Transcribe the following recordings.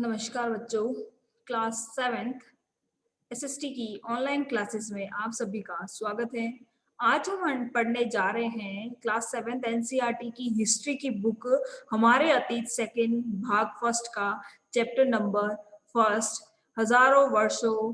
नमस्कार बच्चों, class 7th SST की ऑनलाइन क्लासेस में आप सभी का स्वागत है। आज हम पढ़ने जा रहे हैं क्लास 7th एनसीईआरटी की हिस्ट्री की बुक हमारे अतीत सेकंड भाग फर्स्ट का चैप्टर नंबर फर्स्ट हजारों वर्षों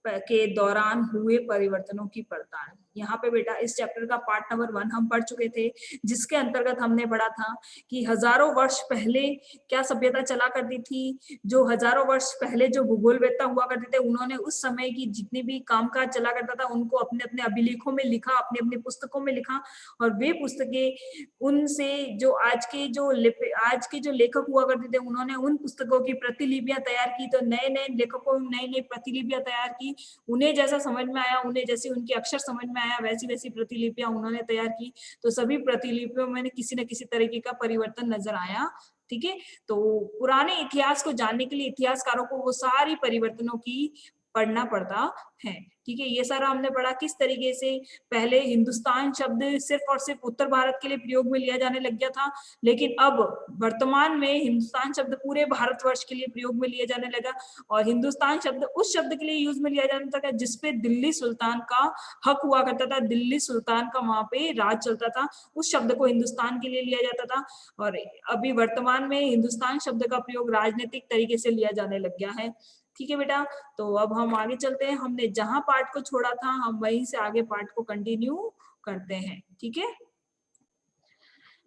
के दौरान हुए परिवर्तनों की पड़ताल। यहाँ पे बेटा इस चैप्टर का पार्ट नंबर 1 हम पढ़ चुके थे, जिसके अंतर्गत हमने पढ़ा था कि हजारों वर्ष पहले क्या सभ्यता चला करती थी। जो हजारों वर्ष पहले जो भूगोलवेत्ता हुआ करते थे, उन्होंने उस समय की जितनी भी कामकाज चला करता था उनको अपने अपने अभिलेखों में लिखा, अपने अपने पुस्तकों में लिखा, और वे पुस्तकें उनसे जो आज के जो लेखक हुआ करते थे उन्होंने उन पुस्तकों की प्रतिलिपियां तैयार की। तो नए नए लेखकों ने नई नई प्रतिलिपियां तैयार की, उन्हें जैसा समझ में आया, उन्हें जैसे उनके अक्षर समझ में आया, वैसी वैसी प्रतिलिपियां उन्होंने तैयार की। तो सभी प्रतिलिपियों में किसी न किसी तरीके का परिवर्तन नजर आया। ठीक है, तो पुराने इतिहास को जानने के लिए इतिहासकारों को वो सारी परिवर्तनों की पढ़ना पड़ता है। ठीक है, ये सारा हमने पढ़ा किस तरीके से पहले हिंदुस्तान शब्द सिर्फ और सिर्फ उत्तर भारत के लिए प्रयोग में लिया जाने लग गया था, लेकिन अब वर्तमान में हिंदुस्तान शब्द पूरे भारतवर्ष के लिए प्रयोग में लिया जाने लगा। और हिंदुस्तान शब्द उस शब्द के लिए यूज में लिया जाता था जिसपे दिल्ली सुल्तान का हक हुआ करता था, दिल्ली सुल्तान का वहां पे राज चलता था, उस शब्द को हिंदुस्तान के लिए लिया जाता था। और अभी वर्तमान में हिंदुस्तान शब्द का प्रयोग राजनीतिक तरीके से लिया जाने लग गया है। ठीक है बेटा, तो अब हम आगे चलते हैं। हमने जहां पार्ट को छोड़ा था हम वहीं से आगे पार्ट को कंटिन्यू करते हैं। ठीक है,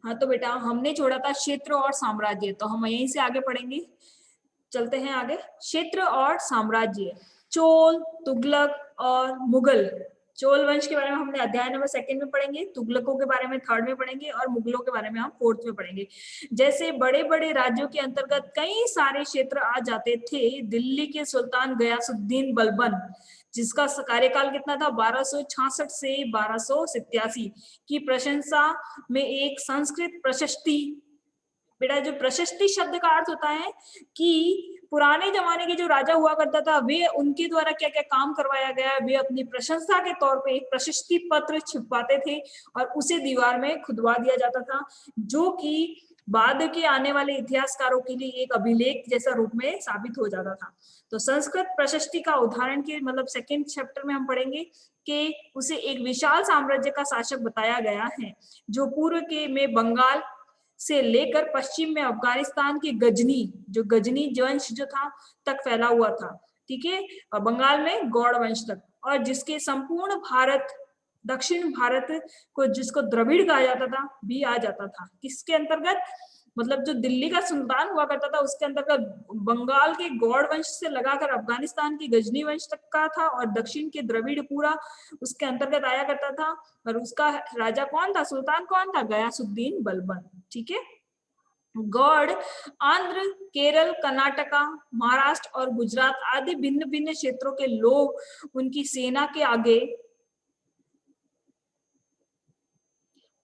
हाँ तो बेटा हमने छोड़ा था क्षेत्र और साम्राज्य, तो हम यहीं से आगे पढ़ेंगे। चलते हैं आगे। क्षेत्र और साम्राज्य, चोल, तुगलक और मुगल। चोल वंश के बारे में हमने अध्याय नंबर 2 में पढ़ेंगे, तुगलकों के बारे में 3rd में पढ़ेंगे और मुगलों के बारे में हम 4th में पढ़ेंगे। जैसे बड़े बड़े राज्यों के अंतर्गत कई सारे क्षेत्र आ जाते थे। दिल्ली के सुल्तान गयासुद्दीन बलबन, जिसका कार्यकाल कितना था 1266 से 1287 की प्रशंसा में एक संस्कृत प्रशस्ति। बेटा जो प्रशस्ति शब्द का अर्थ होता है कि पुराने जमाने के जो राजा हुआ करता था वे उनके द्वारा क्या क्या काम करवाया गया है, वे अपनी प्रशंसा के तौर पे एक प्रशस्ति पत्र छिपवाते थे और उसे दीवार में खुदवा दिया जाता था, जो कि बाद के आने वाले इतिहासकारों के लिए एक अभिलेख जैसा रूप में साबित हो जाता था। तो संस्कृत प्रशस्ति का उदाहरण के मतलब 2nd चैप्टर में हम पढ़ेंगे कि उसे एक विशाल साम्राज्य का शासक बताया गया है, जो पूर्व के में बंगाल से लेकर पश्चिम में अफगानिस्तान के गजनी वंश जो था तक फैला हुआ था। ठीक है, और बंगाल में गौड़ वंश तक, और जिसके संपूर्ण भारत, दक्षिण भारत को जिसको द्रविड़ कहा जाता था भी आ जाता था। किसके अंतर्गत, मतलब जो दिल्ली का सुल्तान हुआ करता था उसके अंतर्गत बंगाल के गौड़ वंश से लगाकर अफगानिस्तान की गजनी वंश तक का था, और दक्षिण के द्रविड़ पूरा उसके अंतर्गत आया करता था। और उसका राजा कौन था, सुल्तान कौन था, गयासुद्दीन बलबन। ठीक है, गौड़ आंध्र, केरल, कर्नाटका, महाराष्ट्र और गुजरात आदि भिन्न भिन्न क्षेत्रों के लोग उनकी सेना के आगे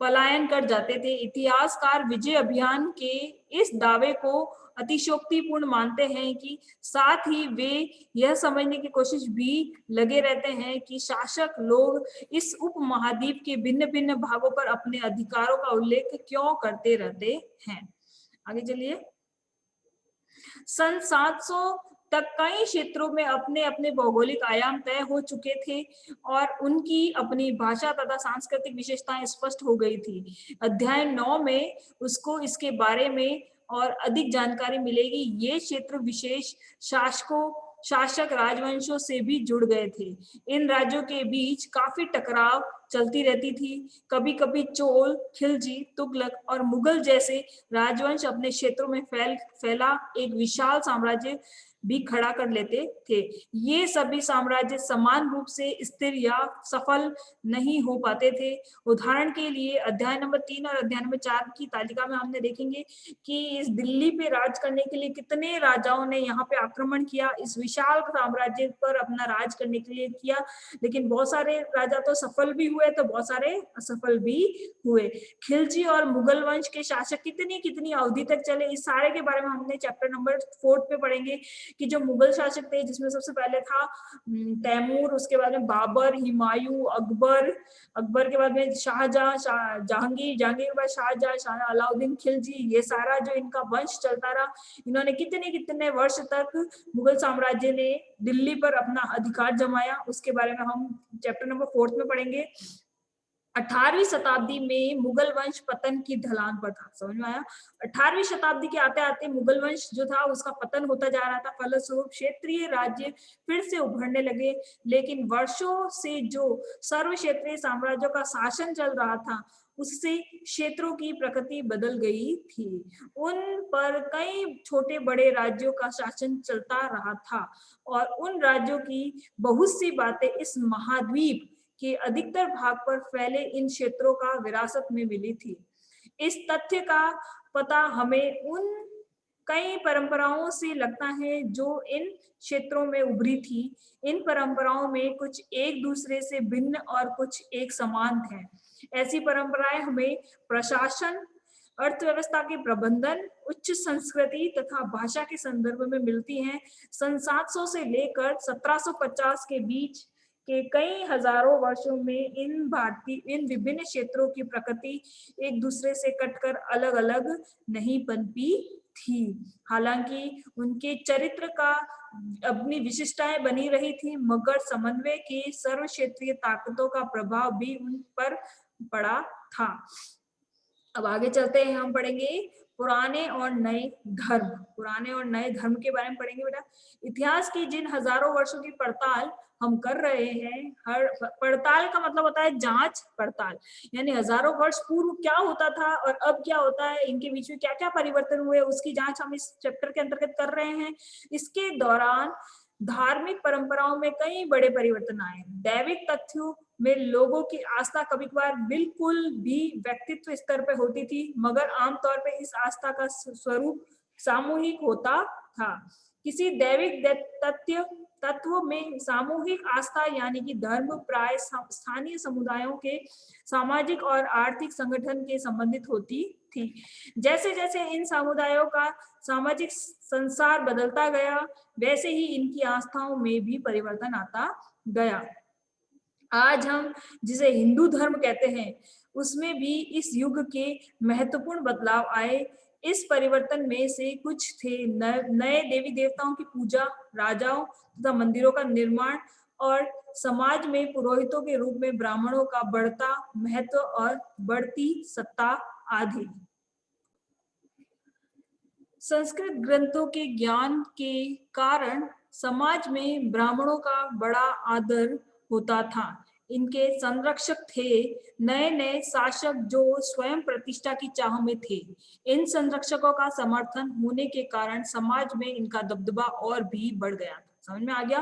पलायन कर जाते थे। इतिहासकार विजय अभियान के इस दावे को अतिशयोक्तिपूर्ण मानते हैं कि साथ ही वे यह समझने की कोशिश भी लगे रहते हैं कि शासक लोग इस उपमहाद्वीप के भिन्न भिन्न भागों पर अपने अधिकारों का उल्लेख क्यों करते रहते हैं। आगे चलिए। सन 700 तक कई क्षेत्रों में अपने अपने भौगोलिक आयाम तय हो चुके थे और उनकी अपनी भाषा तथा सांस्कृतिक विशेषताएं स्पष्ट हो गई थी। अध्याय 9 में उसको इसके बारे में और अधिक जानकारी मिलेगी। ये क्षेत्र विशेष शासक राजवंशों से भी जुड़ गए थे। इन राज्यों के बीच काफी टकराव चलती रहती थी। कभी कभी चोल, खिलजी, तुगलक और मुगल जैसे राजवंश अपने क्षेत्रों में फैला एक विशाल साम्राज्य भी खड़ा कर लेते थे। ये सभी साम्राज्य समान रूप से स्थिर या सफल नहीं हो पाते थे। उदाहरण के लिए अध्याय नंबर 3 और अध्याय नंबर 4 की तालिका में हमने देखेंगे कि इस दिल्ली पे राज करने के लिए कितने राजाओं ने यहाँ पे आक्रमण किया, इस विशाल साम्राज्य पर अपना राज करने के लिए किया, लेकिन बहुत सारे राजा तो सफल भी हुए हुए तो बहुत सारे असफल भी हुए। खिलजी और मुगल वंश के शासक कितनी कितनी अवधि तक चले, इस सारे के बारे में हमने चैप्टर नंबर 4 पे पढ़ेंगे कि जो मुगल शासक थे जिसमें सबसे पहले था तैमूर, उसके बाद में बाबर, हुमायूं, अकबर, अकबर के बाद में शाहजहां, जहांगीर, जहांगीर के बाद शाहजहां, शाह अलाउद्दीन खिलजी, ये सारा जो इनका वंश चलता रहा। इन्होंने कितने कितने वर्ष तक मुगल साम्राज्य ने दिल्ली पर अपना अधिकार जमाया, उसके बारे में हम चैप्टर नंबर 4 में पढ़ेंगे। 18वीं शताब्दी में मुगल वंश पतन की ढलान पर था। समझ में आया? 18वीं शताब्दी के आते आते मुगल वंश जो था उसका पतन होता जा रहा था। फलस्वरूप क्षेत्रीय राज्य फिर से उभरने लगे, लेकिन वर्षों से जो सर्व क्षेत्रीय साम्राज्यों का शासन चल रहा था उससे क्षेत्रों की प्रकृति बदल गई थी। उन पर कई छोटे बड़े राज्यों का शासन चलता रहा था और उन राज्यों की बहुत सी बातें इस महाद्वीप के अधिकतर भाग पर फैले इन क्षेत्रों का विरासत में मिली थी। इस तथ्य का पता हमें उन कई परंपराओं से लगता है जो इन क्षेत्रों में उभरी थी। इन परंपराओं में कुछ एक दूसरे से भिन्न और कुछ एक समान थे। ऐसी परंपराएं हमें प्रशासन, अर्थव्यवस्था के प्रबंधन, उच्च संस्कृति तथा भाषा के संदर्भ में मिलती हैं। सन 700 से लेकर 1750 के बीच के कई हजारों वर्षों में इन विभिन्न क्षेत्रों की प्रकृति एक दूसरे से कटकर अलग अलग नहीं पनपी थी। हालांकि उनके चरित्र का अपनी विशिष्टताएं बनी रही थी, मगर समन्वय के सर्व क्षेत्रीय ताकतों का प्रभाव भी उन पर पड़ा था। अब आगे चलते हैं, हम पढ़ेंगे पुराने और नए धर्म। पुराने और नए धर्म के बारे में पढ़ेंगे बेटा। इतिहास की जिन हजारों वर्षों की पड़ताल हम कर रहे हैं, हर पड़ताल का मतलब होता है जांच पड़ताल, यानी हजारों वर्ष पूर्व क्या होता था और अब क्या होता है, इनके बीच में क्या क्या परिवर्तन हुए, उसकी जांच हम इस चैप्टर के अंतर्गत कर रहे हैं। इसके दौरान धार्मिक परंपराओं में कई बड़े परिवर्तन आए। दैविक तथ्यों में लोगों की आस्था कभी कभार बिल्कुल भी व्यक्तित्व स्तर पर होती थी, मगर आमतौर पर इस आस्था का स्वरूप सामूहिक होता था। किसी दैविक तत्व में सामूहिक आस्था यानी कि धर्म प्राय स्थानीय समुदायों के सामाजिक और आर्थिक संगठन के संबंधित होती थी। जैसे जैसे इन समुदायों का सामाजिक संसार बदलता गया, वैसे ही इनकी आस्थाओं में भी परिवर्तन आता गया। आज हम जिसे हिंदू धर्म कहते हैं, उसमें भी इस युग के महत्वपूर्ण बदलाव आए। इस परिवर्तन में से कुछ थे नए देवी देवताओं की पूजा, राजाओं तथा मंदिरों का निर्माण और समाज में पुरोहितों के रूप में ब्राह्मणों का बढ़ता महत्व और बढ़ती सत्ता आदि। संस्कृत ग्रंथों के ज्ञान के कारण समाज में ब्राह्मणों का बड़ा आदर होता था। इनके संरक्षक थे नए नए शासक जो स्वयं प्रतिष्ठा की चाह में थे। इन संरक्षकों का समर्थन होने के कारण समाज में इनका दबदबा और भी बढ़ गया। समझ में आ गया?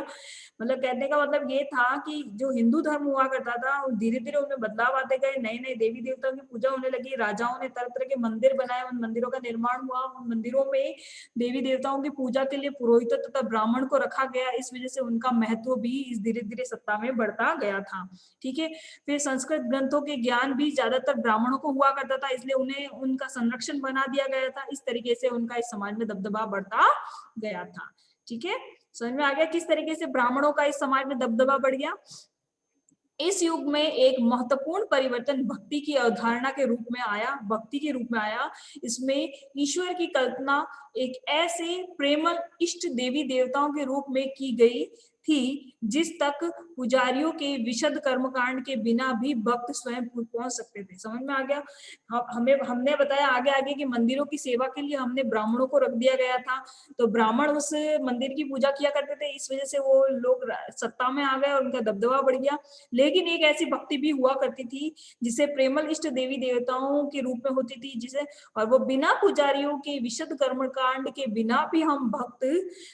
मतलब कहने का मतलब ये था कि जो हिंदू धर्म हुआ करता था, धीरे धीरे उनमें बदलाव आते गए, नए नए देवी देवताओं की पूजा होने लगी, राजाओं ने तरह तरह के मंदिर बनाए, उन मंदिरों का निर्माण हुआ, उन मंदिरों में देवी देवताओं की पूजा के लिए पुरोहितों तथा ब्राह्मण को रखा गया। इस वजह से उनका महत्व भी इस धीरे धीरे सत्ता में बढ़ता गया था। ठीक है। फिर संस्कृत ग्रंथों के ज्ञान भी ज्यादातर ब्राह्मणों को हुआ करता था, इसलिए उन्हें उनका संरक्षण बना दिया गया था। इस तरीके से उनका इस समाज में दबदबा बढ़ता गया था। ठीक है, समझ में आ गया किस तरीके से ब्राह्मणों का इस समाज में दबदबा बढ़ गया। इस युग में एक महत्वपूर्ण परिवर्तन भक्ति की अवधारणा के रूप में आया, भक्ति के रूप में आया। इसमें ईश्वर की कल्पना एक ऐसे प्रेमल इष्ट देवी देवताओं के रूप में की गई थी जिस तक पुजारियों के विशद कर्मकांड के बिना भी भक्त स्वयं पहुंच सकते थे। समझ में आ गया? हमने बताया आगे आगे कि मंदिरों की सेवा के लिए हमने ब्राह्मणों को रख दिया गया था, तो ब्राह्मण उस मंदिर की पूजा किया करते थे। इस वजह से वो लोग सत्ता में आ गए और उनका दबदबा बढ़ गया। लेकिन एक ऐसी भक्ति भी हुआ करती थी जिसे प्रेमल इष्ट देवी देवताओं के रूप में होती थी, जिसे और वो बिना पुजारियों के विशद कर्मकांड के बिना भी हम भक्त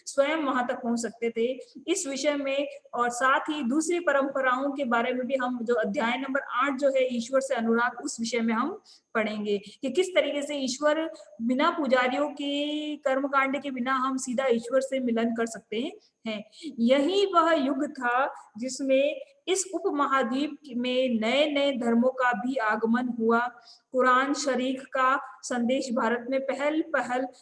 स्वयं वहां तक पहुंच सकते थे। इस विषय में और साथ ही दूसरी परंपराओं के बारे में भी हम जो अध्याय नंबर 8 जो है ईश्वर से अनुराग, उस विषय में हम पढ़ेंगे कि किस तरीके से ईश्वर बिना पुजारियों के कर्मकांड के बिना हम सीधा ईश्वर से मिलन कर सकते हैं। यही वह युग था जिसमें इस उपमहाद्वीप में नए नए धर्मों का भी आगमन हुआ। कुरान शरीफ का संदेश भारत में पहल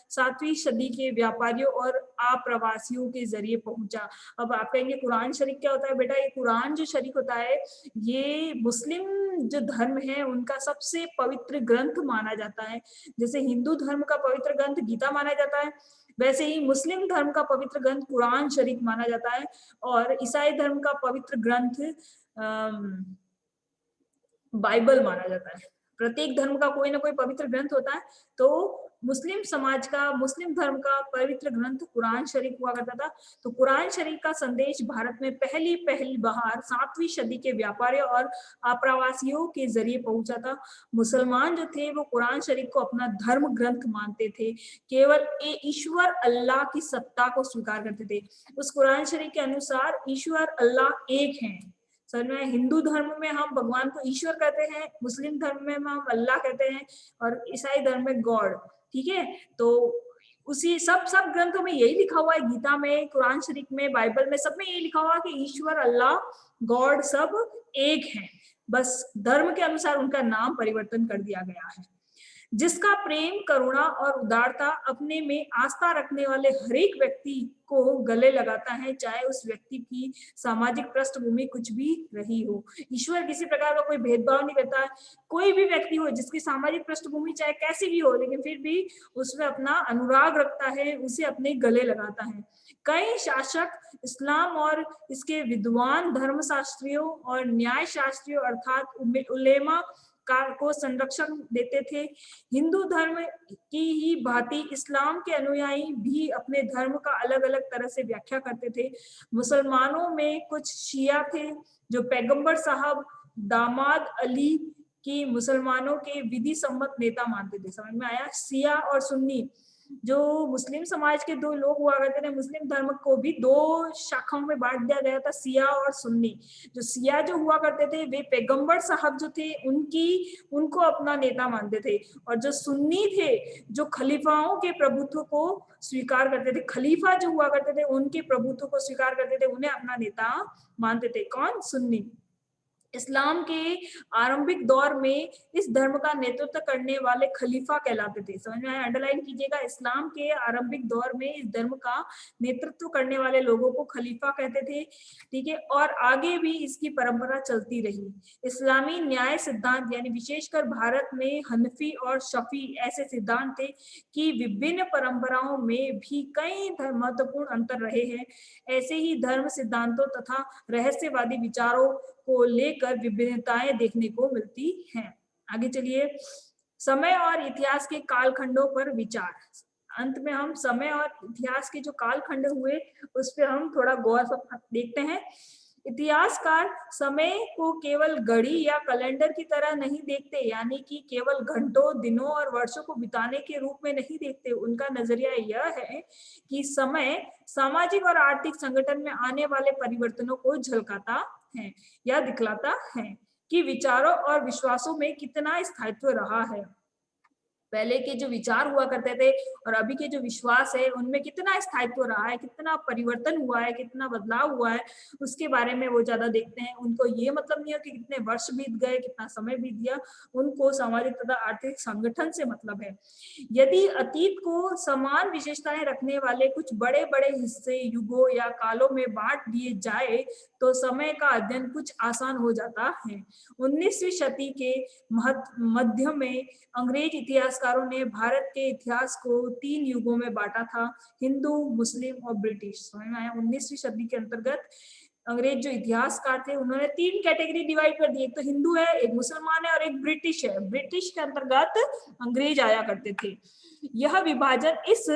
7वीं सदी के व्यापारियों और आप्रवासियों के जरिए पहुंचा। अब आप कहेंगे कुरान शरीफ क्या होता है? बेटा, ये कुरान जो शरीफ होता है, ये मुस्लिम जो धर्म है उनका सबसे पवित्र ग्रंथ माना जाता है। जैसे हिंदू धर्म का पवित्र ग्रंथ गीता माना जाता है, वैसे ही मुस्लिम धर्म का पवित्र ग्रंथ कुरान शरीफ माना जाता है, और ईसाई धर्म का पवित्र ग्रंथ बाइबल माना जाता है। प्रत्येक धर्म का कोई ना कोई पवित्र ग्रंथ होता है, तो मुस्लिम समाज का, मुस्लिम धर्म का पवित्र ग्रंथ कुरान शरीफ हुआ करता था। तो कुरान शरीफ का संदेश भारत में पहली बार 7वीं सदी के व्यापारियों और आप्रवासियों के जरिए पहुंचा था। मुसलमान जो थे वो कुरान शरीफ को अपना धर्म ग्रंथ मानते थे, केवल ईश्वर अल्लाह की सत्ता को स्वीकार करते थे। उस कुरान शरीफ के अनुसार ईश्वर अल्लाह एक हैं। सर में हिंदू धर्म में हम भगवान को ईश्वर कहते हैं, मुस्लिम धर्म में हम अल्लाह कहते हैं, और ईसाई धर्म में गॉड। ठीक है, तो उसी सब ग्रंथों में यही लिखा हुआ है, गीता में, कुरान शरीफ में, बाइबल में, सब में यही लिखा हुआ है कि ईश्वर अल्लाह गॉड सब एक हैं। बस धर्म के अनुसार उनका नाम परिवर्तन कर दिया गया है। जिसका प्रेम, करुणा और उदारता अपने में आस्था रखने वाले हर एक व्यक्ति को गले लगाता है, चाहे उस व्यक्ति की सामाजिक पृष्ठभूमि कुछ भी रही हो। ईश्वर किसी प्रकार का कोई भेदभाव नहीं करता है। कोई भी व्यक्ति हो जिसकी सामाजिक पृष्ठभूमि चाहे कैसी भी हो, लेकिन फिर भी उसमें अपना अनुराग रखता है, उसे अपने गले लगाता है। कई शासक इस्लाम और इसके विद्वान धर्मशास्त्रियों और न्याय शास्त्रियों अर्थात उलेमा को संरक्षण देते थे। हिंदू धर्म की ही भांति इस्लाम के अनुयायी भी अपने धर्म का अलग अलग तरह से व्याख्या करते थे। मुसलमानों में कुछ शिया थे जो पैगंबर साहब दामाद अली की मुसलमानों के विधि सम्मत नेता मानते थे। समझ में आया? शिया और सुन्नी, जो मुस्लिम समाज के दो लोग हुआ करते थे, मुस्लिम धर्म को भी दो शाखाओं में बांट दिया गया था, शिया और सुन्नी। जो शिया जो हुआ करते थे वे पैगंबर साहब जो थे उनको अपना नेता मानते थे, और जो सुन्नी थे जो खलीफाओं के प्रभुत्व को स्वीकार करते थे, खलीफा जो हुआ करते थे उनके प्रभुत्व को स्वीकार करते थे, उन्हें अपना नेता मानते थे। कौन? सुन्नी। इस्लाम के आरंभिक दौर में इस धर्म का नेतृत्व करने वाले खलीफा कहलाते थे। समझ में आया? अंडरलाइन कीजिएगा, इस्लाम के आरंभिक दौर में इस धर्म का नेतृत्व करने वाले लोगों को खलीफा कहते थे। ठीक है, और आगे भी इसकी परंपरा चलती रही। इस्लामी न्याय सिद्धांत यानी विशेषकर भारत में हनफी और शफी ऐसे सिद्धांत थे कि विभिन्न परंपराओं में भी कई महत्वपूर्ण अंतर रहे हैं। ऐसे ही धर्म सिद्धांतों तथा रहस्यवादी विचारों को लेकर विभिन्नताएं देखने को मिलती हैं। आगे चलिए, समय और इतिहास के कालखंडों पर विचार। अंत में हम समय और इतिहास के जो कालखंड हुए उस पर हम थोड़ा गौर से देखते हैं। इतिहासकार समय को केवल घड़ी या कैलेंडर की तरह नहीं देखते, यानी कि केवल घंटों, दिनों और वर्षों को बिताने के रूप में नहीं देखते। उनका नजरिया यह है कि समय सामाजिक और आर्थिक संगठन में आने वाले परिवर्तनों को झलकाता है या दिखलाता है कि विचारों और विश्वासों में कितना स्थायित्व रहा है। पहले के जो विचार हुआ करते थे और अभी के जो विश्वास है उनमें कितना स्थायित्व रहा है, कितना परिवर्तन हुआ है, कितना बदलाव हुआ है, उसके बारे में वो ज्यादा देखते हैं। उनको ये मतलब नहीं है कि कितने वर्ष बीत गए, कितना समय बीत गया, उनको सामाजिक तथा आर्थिक संगठन से मतलब है। यदि अतीत को समान विशेषताएं रखने वाले कुछ बड़े बड़े हिस्से युगों या कालों में बांट दिए जाए तो समय का अध्ययन कुछ आसान हो जाता है। 19वीं शताब्दी के मध्य में अंग्रेज इतिहासकारों ने भारत के इतिहास को 3 युगों में बांटा था, हिंदू, मुस्लिम और ब्रिटिश। समझ में आया? 19वीं शताब्दी के अंतर्गत अंग्रेज जो इतिहासकार थे उन्होंने 3 कैटेगरी डिवाइड कर दी। एक तो हिंदू है, एक मुसलमान है और एक ब्रिटिश है। ब्रिटिश के अंतर्गत अंग्रेज आया करते थे। यह विभाजन इस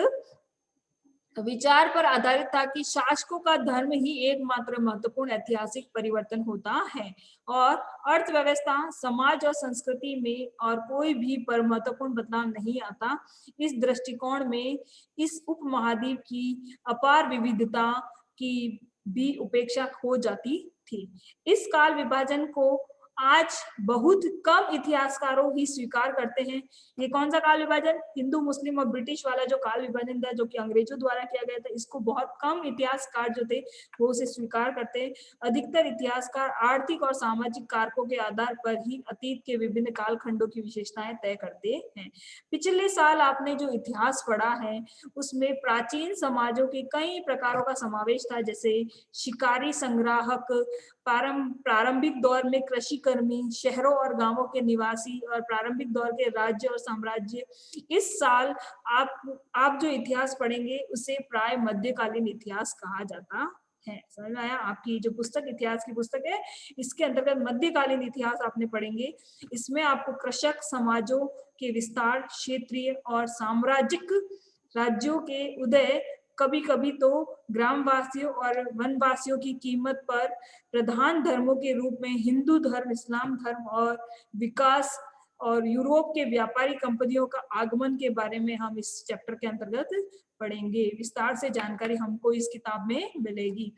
विचार पर आधारित था कि शासकों का धर्म ही एकमात्र महत्वपूर्ण ऐतिहासिक परिवर्तन होता है और अर्थव्यवस्था, समाज और संस्कृति में और कोई भी पर महत्वपूर्ण बदलाव नहीं आता। इस दृष्टिकोण में इस उपमहाद्वीप की अपार विविधता की भी उपेक्षा हो जाती थी। इस काल विभाजन को आज बहुत कम इतिहासकारों ही स्वीकार करते हैं। ये कौन सा काल विभाजन? हिंदू, मुस्लिम और ब्रिटिश वाला जो काल विभाजन था, जो कि अंग्रेजों द्वारा किया गया था, इसको बहुत कम इतिहासकार जो थे वो उसे स्वीकार करते हैं। अधिकतर इतिहासकार आर्थिक और सामाजिक कारकों के आधार पर ही अतीत के विभिन्न कालखंडों की विशेषताएं तय करते हैं। पिछले साल आपने जो इतिहास पढ़ा है उसमें प्राचीन समाजों के कई प्रकारों का समावेश था, जैसे शिकारी संग्राहक, प्रारंभिक दौर में कृषि कर्मी, शहरों और गांवों के निवासी और प्रारंभिक दौर के राज्य और साम्राज्य। इस साल आप जो इतिहास पढ़ेंगे उसे प्राय मध्यकालीन इतिहास कहा जाता है। समझ में आया? आपकी जो पुस्तक इतिहास की पुस्तक है इसके अंतर्गत मध्यकालीन इतिहास आपने पढ़ेंगे। इसमें आपको कृषक समाजों के विस्तार, क्षेत्रीय और साम्राज्यिक राज्यों के उदय, कभी कभी तो ग्रामवासियों और वनवासियों की कीमत पर प्रधान धर्मों के रूप में हिंदू धर्म, इस्लाम धर्म और विकास, और यूरोप के व्यापारी कंपनियों का आगमन के बारे में हम इस चैप्टर के अंतर्गत पढ़ेंगे। विस्तार से जानकारी हमको इस किताब में मिलेगी।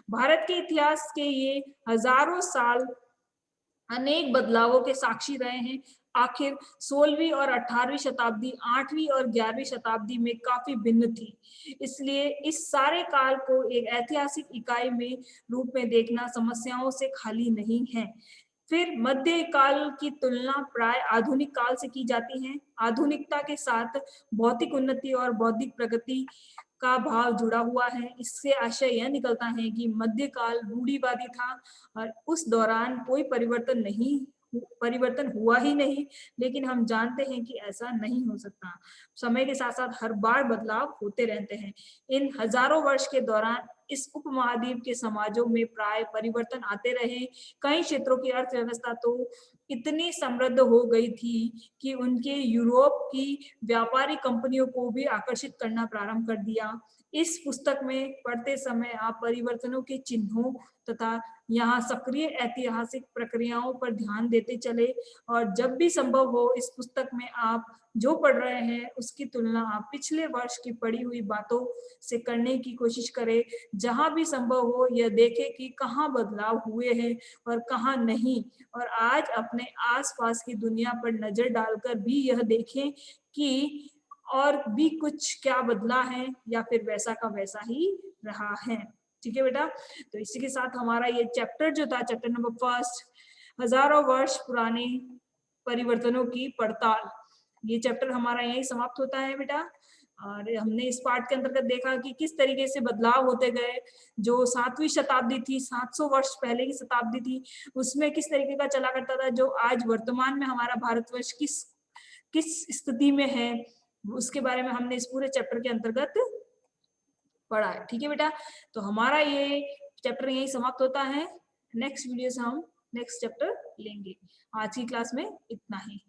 भारत के इतिहास के ये हजारों साल अनेक बदलावों के साक्षी रहे हैं। आखिर 16वीं और 18वीं शताब्दी 8वीं और 11वीं शताब्दी में काफी भिन्न थी। इसलिए इस सारे काल को एक ऐतिहासिक इकाई में रूप में देखना समस्याओं से खाली नहीं है। फिर मध्य काल की तुलना प्राय आधुनिक काल से की जाती है। आधुनिकता के साथ भौतिक उन्नति और बौद्धिक प्रगति का भाव जुड़ा हुआ है। इससे आशय यह निकलता है कि मध्यकाल रूढ़िवादी था और उस दौरान कोई परिवर्तन हुआ ही नहीं। लेकिन हम जानते हैं कि ऐसा नहीं हो सकता। समय के साथ साथ हर बार बदलाव होते रहते हैं। इन हजारों वर्ष के दौरान इस उपमहाद्वीप के समाजों में प्राय परिवर्तन आते रहे। कई क्षेत्रों की अर्थव्यवस्था तो इतनी समृद्ध हो गई थी कि उनके यूरोप की व्यापारी कंपनियों को भी आकर्षित करना प्रारंभ कर दिया। इस पुस्तक में पढ़ते समय आप परिवर्तनों के चिन्हों तथा यहाँ सक्रिय ऐतिहासिक प्रक्रियाओं पर ध्यान देते चले, और जब भी संभव हो इस पुस्तक में आप जो पढ़ रहे हैं उसकी तुलना आप पिछले वर्ष की पढ़ी हुई बातों से करने की कोशिश करें। जहां भी संभव हो यह देखें कि कहाँ बदलाव हुए हैं और कहाँ नहीं, और आज अपने आसपास की दुनिया पर नजर डालकर भी यह देखें कि और भी कुछ क्या बदला है या फिर वैसा का वैसा ही रहा है। ठीक है बेटा, तो इसी के साथ हमारा ये चैप्टर जो था, चैप्टर नंबर 1, हजारों वर्ष पुराने परिवर्तनों की पड़ताल, ये चैप्टर हमारा यही समाप्त होता है बेटा। और हमने इस पार्ट के अंतर्गत देखा कि किस तरीके से बदलाव होते गए। जो 7वीं शताब्दी थी, 700 वर्ष पहले की शताब्दी थी, उसमें किस तरीके का चला करता था, जो आज वर्तमान में हमारा भारतवर्ष किस किस स्थिति में है, उसके बारे में हमने इस पूरे चैप्टर के अंतर्गत पढ़ा है। ठीक है बेटा, तो हमारा ये चैप्टर यही समाप्त होता है। नेक्स्ट वीडियो से हम नेक्स्ट चैप्टर लेंगे। आज की क्लास में इतना ही।